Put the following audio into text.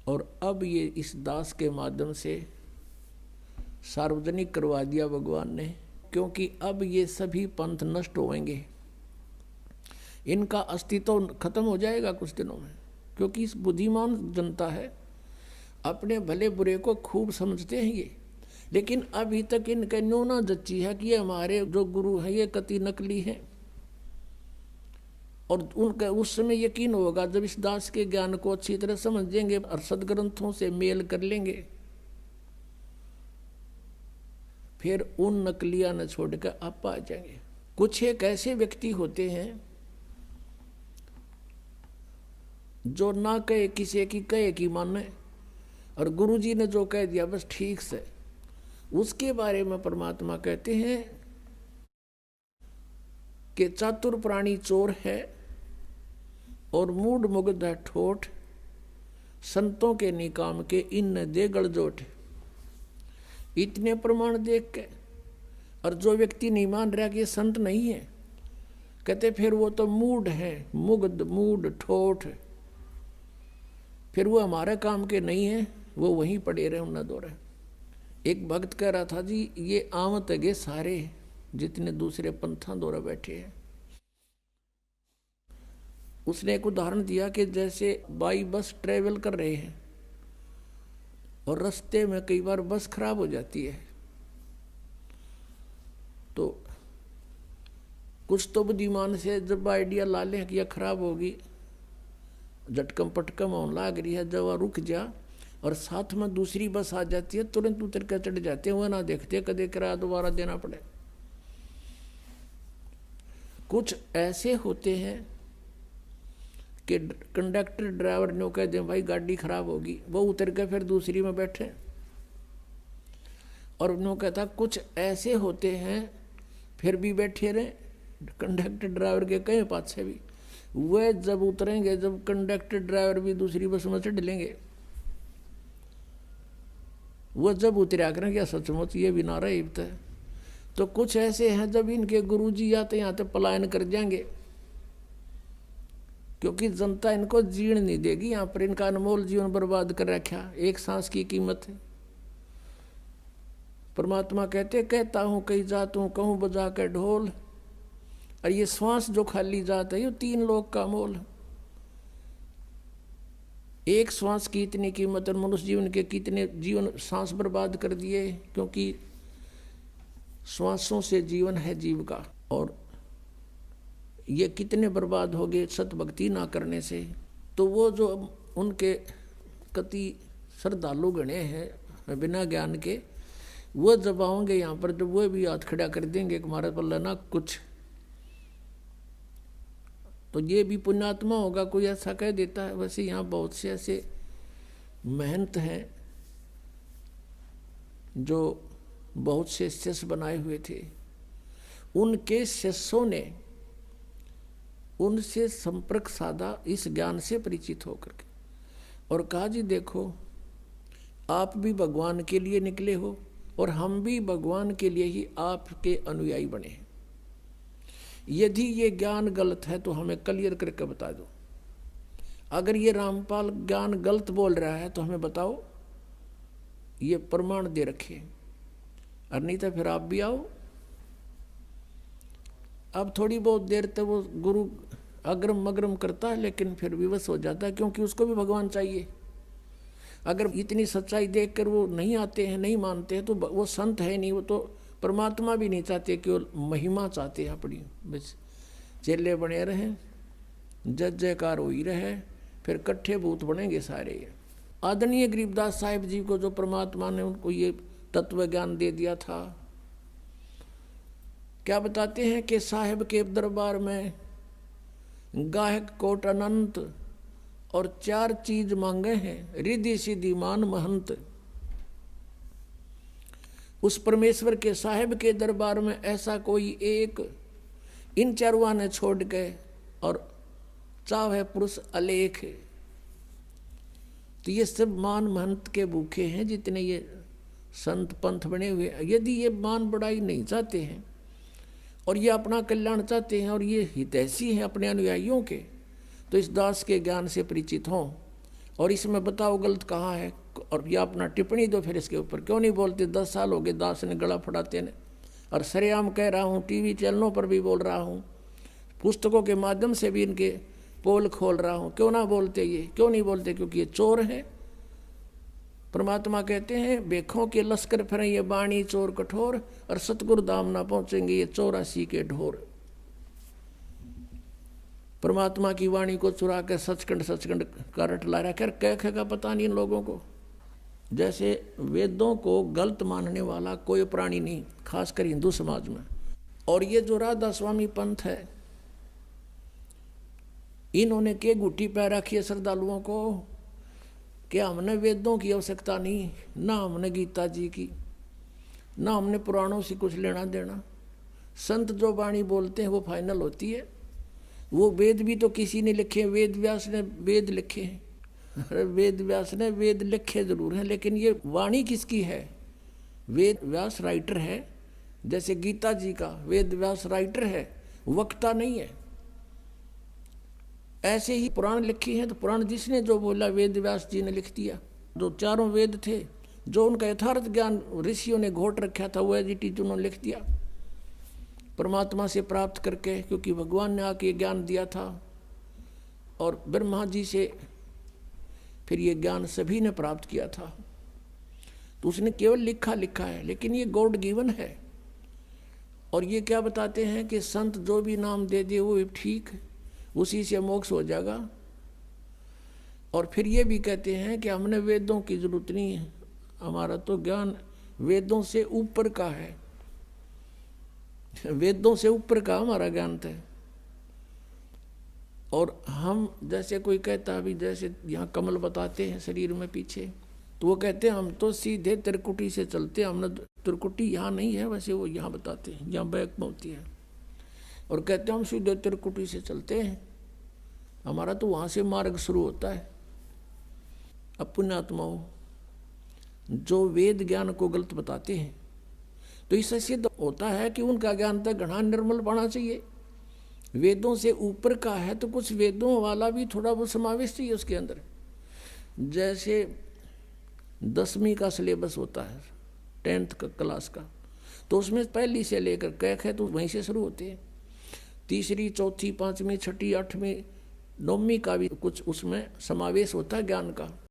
और अब ये इस दास के माध्यम से सार्वजनिक करवा दिया भगवान ने, क्योंकि अब ये सभी पंथ नष्ट होंगे, इनका अस्तित्व खत्म हो जाएगा कुछ दिनों में। क्योंकि इस बुद्धिमान जनता है, अपने भले बुरे को खूब समझते हैं ये, लेकिन अभी तक इनके न्योना जच्ची है कि ये हमारे जो गुरु हैं ये कति नकली हैं। और उनका उस समय यकीन होगा जब इस दास के ज्ञान को अच्छी तरह समझेंगे और सदग्रंथों से मेल कर लेंगे, फिर उन नकलिया न छोड़कर आप आ जाएंगे। कुछ एक ऐसे व्यक्ति होते हैं जो ना कहे किसी की कहे की माने, और गुरुजी ने जो कह दिया बस ठीक से, उसके बारे में परमात्मा कहते हैं कि चातुर प्राणी चोर है और मूड मुग्ध है ठोठ, संतों के निकाम के इन दे गड़जोट। इतने प्रमाण देख के और जो व्यक्ति नहीं मान रहा कि ये संत नहीं है, कहते फिर वो तो मूड है, मुग्ध मूड ठोठ, फिर वो हमारे काम के नहीं है, वो वहीं पड़े रहे उन्ना दो रहे। एक भक्त कह रहा था जी ये आमत है सारे जितने दूसरे पंथा दौरा बैठे हैं। उसने एक उदाहरण दिया कि जैसे बाई बस ट्रेवल कर रहे हैं और रास्ते में कई बार बस खराब हो जाती है, तो कुछ तो बुद्धिमान से जब आइडिया ला लें कि यह खराब होगी, झटकम पटकम होने लाग रही है, जब वह रुक जा और साथ में दूसरी बस आ जाती है, तुरंत उतर कर चढ़ जाते हैं, वह ना देखते कदे किराया दोबारा देना पड़े। कुछ ऐसे होते हैं कि कंडक्टर ड्राइवर ने कह दे भाई गाड़ी खराब होगी, वो उतर के फिर दूसरी में बैठे। और उन्होंने कहता कुछ ऐसे होते हैं फिर भी बैठे रहे, कंडक्टर ड्राइवर के कहे पाछे भी, वह जब उतरेंगे, जब कंडक्टर ड्राइवर भी दूसरी बस में चढ़ लेंगे, वह जब उतरा करें क्या सचमुच ये भी नारा इब्त है। तो कुछ ऐसे हैं जब इनके गुरुजी आते यहाँ तो पलायन कर जाएंगे, क्योंकि जनता इनको जीण नहीं देगी, यहाँ पर इनका अनमोल जीवन बर्बाद कर रखा, एक सांस की कीमत है। परमात्मा कहते कहता हूँ कई जात हूँ कहूँ बजा के ढोल, और ये श्वास जो खाली जात है ये 3 लोग का मोल। एक श्वास की इतनी कीमत है, मनुष्य जीवन के कितने जीवन सांस बर्बाद कर दिए, क्योंकि श्वासों से जीवन है जीव का, और ये कितने बर्बाद हो गए सत भक्ति ना करने से। तो वो जो उनके कति श्रद्धालु गणे हैं बिना ज्ञान के, वो जब आओगे यहाँ पर जब वो भी हाथ खड़ा कर देंगे कि हमारे पल्ला ना कुछ, तो ये भी पुण्यात्मा होगा, कोई ऐसा कह देता है। वैसे यहाँ बहुत से ऐसे महंत हैं जो बहुत से शिष्य बनाए हुए थे, उनके शिष्यों ने उनसे संपर्क साधा इस ज्ञान से परिचित होकर के, और कहा जी देखो आप भी भगवान के लिए निकले हो और हम भी भगवान के लिए ही आपके अनुयायी बने हैं। यदि ये ज्ञान गलत है तो हमें क्लियर करके बता दो, अगर ये रामपाल ज्ञान गलत बोल रहा है तो हमें बताओ, ये प्रमाण दे रखे, और नहीं तो फिर आप भी आओ। अब थोड़ी बहुत देर तक वो गुरु अग्रम मग्रम करता है, लेकिन फिर विवश हो जाता है, क्योंकि उसको भी भगवान चाहिए। अगर इतनी सच्चाई देखकर वो नहीं आते हैं, नहीं मानते हैं, तो वो संत है नहीं, वो तो परमात्मा भी नहीं चाहते, केवल महिमा चाहते हैं अपनी, बस चेले बने रहें, जय जयकार हो ही रहे, फिर कट्ठे भूत बनेंगे सारे। आदरणीय गरीबदास साहिब जी को जो परमात्मा ने उनको ये तत्व ज्ञान दे दिया था, क्या बताते हैं कि साहिब के दरबार में गाहक कोट अनंत और 4 चीज मांगे हैं, रिद्धि सिद्धि मान महंत। उस परमेश्वर के साहिब के दरबार में ऐसा कोई एक इन चारों ने छोड़ के, और चाव है पुरुष अलेख। तो ये सब मान महंत के भूखे हैं जितने ये संत पंथ बने हुए। यदि ये मान बढ़ाई नहीं चाहते हैं और ये अपना कल्याण चाहते हैं और ये हितैषी हैं अपने अनुयायियों के, तो इस दास के ज्ञान से परिचित हों और इसमें बताओ गलत कहाँ है, और ये अपना टिप्पणी दो फिर इसके ऊपर। क्यों नहीं बोलते? 10 साल हो गए दास ने गला फड़ाते ने, और सरेआम कह रहा हूँ, टीवी चैनलों पर भी बोल रहा हूँ, पुस्तकों के माध्यम से भी इनके पोल खोल रहा हूँ। क्यों ना बोलते? ये क्यों नहीं बोलते? क्योंकि ये चोर हैं। परमात्मा कहते हैं बेखों के लश्कर फिरें ये बाणी चोर कठोर, और सतगुरु धाम ना पहुंचेंगे ये 84 के ढोर। परमात्मा की वाणी को चुरा कर सचखंड का रट ला रहा कर, कह का पता नहीं इन लोगों को। जैसे वेदों को गलत मानने वाला कोई प्राणी नहीं, खासकर हिंदू समाज में। और ये जो राधा स्वामी पंथ है, इन्होंने के गुटी पै रखी है श्रद्धालुओं को कि हमने वेदों की आवश्यकता नहीं, ना हमने गीता जी की, ना हमने पुराणों से कुछ लेना देना। संत जो वाणी बोलते हैं वो फाइनल होती है। वो वेद भी तो किसी ने लिखे, वेद व्यास ने वेद लिखे हैं। अरे वेद व्यास ने वेद लिखे जरूर हैं, लेकिन ये वाणी किसकी है? वेद व्यास राइटर है, जैसे गीता जी का वेद व्यास राइटर है, वक्ता नहीं है। ऐसे ही पुराण लिखी है, तो पुराण जिसने जो बोला वेद व्यास जी ने लिख दिया। जो चारों वेद थे, जो उनका यथार्थ ज्ञान ऋषियों ने घोट रखा था, वो एजिटी उन्होंने लिख दिया परमात्मा से प्राप्त करके, क्योंकि भगवान ने आके ज्ञान दिया था। और ब्रह्मा जी से फिर ये ज्ञान सभी ने प्राप्त किया था। तो उसने केवल लिखा है, लेकिन ये गॉड गिवन है। और ये क्या बताते हैं कि संत जो भी नाम दे दे वो ठीक, उसी से मोक्ष हो जाएगा। और फिर ये भी कहते हैं कि हमने वेदों की जरूरत नहीं है, हमारा तो ज्ञान वेदों से ऊपर का है, वेदों से ऊपर का हमारा ज्ञान है। और हम जैसे कोई कहता है, अभी जैसे यहाँ कमल बताते हैं शरीर में पीछे, तो वो कहते हैं हम तो सीधे त्रिकुटी से चलते हैं, हमने त्रिकुटी यहाँ नहीं है, वैसे वो यहाँ बताते हैं यहाँ बैक में होती है। और कहते हैं हम सीधे त्रिकुटी से चलते हैं, हमारा तो वहाँ से मार्ग शुरू होता है। अब पुण्यात्माओं जो वेद ज्ञान को गलत बताते हैं, तो इससे सिद्ध होता है कि उनका ज्ञान तक घना निर्मल पाना चाहिए। वेदों से ऊपर का है तो कुछ वेदों वाला भी थोड़ा बहुत समावेश चाहिए उसके अंदर। जैसे 10वीं का सिलेबस होता है, 10th का क्लास का, तो उसमें पहली से लेकर कैक है तो वहीं से शुरू होते हैं। तीसरी, चौथी, 5वीं, 6ठी, 8वीं, 9वीं का भी कुछ उसमें समावेश होता है ज्ञान का।